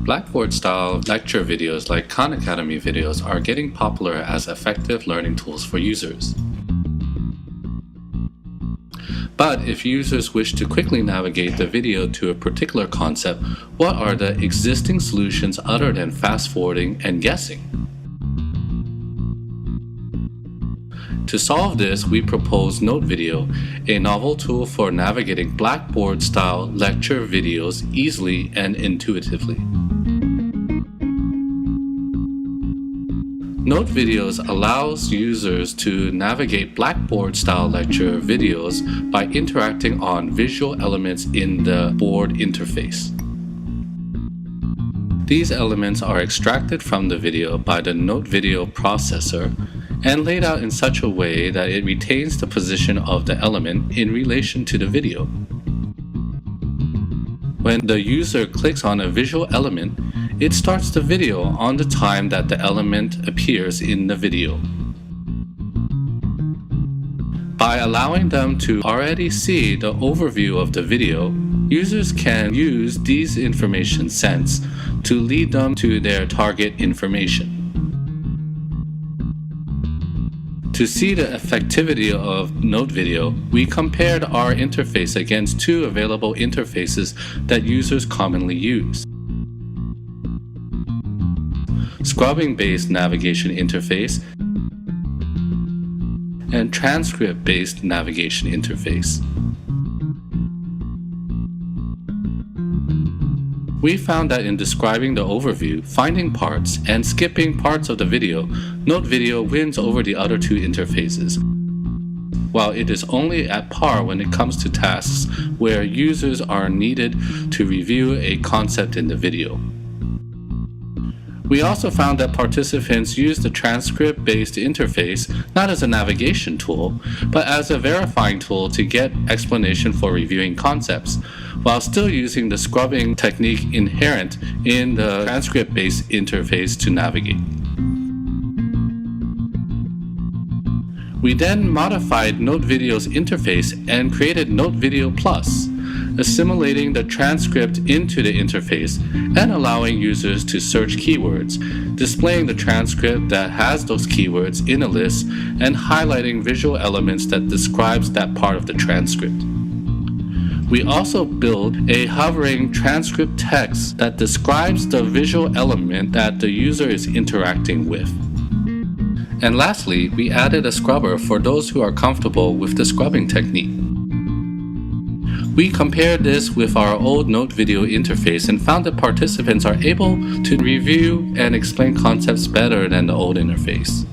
Blackboard-style lecture videos like Khan Academy videos are getting popular as effective learning tools for users. But if users wish to quickly navigate the video to a particular concept, what are the existing solutions other than fast-forwarding and guessing? To solve this, we propose NoteVideo, a novel tool for navigating Blackboard-style lecture videos easily and intuitively. NoteVideo allows users to navigate Blackboard-style lecture videos by interacting on visual elements in the board interface. These elements are extracted from the video by the NoteVideo processor and laid out in such a way that it retains the position of the element in relation to the video. When the user clicks on a visual element, it starts the video on the time that the element appears in the video. By allowing them to already see the overview of the video, users can use these information sets to lead them to their target information. To see the effectivity of NoteVideo, we compared our interface against two available interfaces that users commonly use: Scrubbing-based navigation interface and Transcript-based navigation interface. We found that in describing the overview, finding parts, and skipping parts of the video, NoteVideo wins over the other two interfaces, while it is only at par when it comes to tasks where users are needed to review a concept in the video. We also found that participants use the transcript-based interface not as a navigation tool, but as a verifying tool to get explanation for reviewing concepts, while still using the scrubbing technique inherent in the transcript-based interface to navigate. We then modified NoteVideo's interface and created NoteVideo Plus, assimilating the transcript into the interface and allowing users to search keywords, displaying the transcript that has those keywords in a list, and highlighting visual elements that describes that part of the transcript. We also built a hovering transcript text that describes the visual element that the user is interacting with. And lastly, we added a scrubber for those who are comfortable with the scrubbing technique. We compared this with our old NoteVideo interface and found that participants are able to review and explain concepts better than the old interface.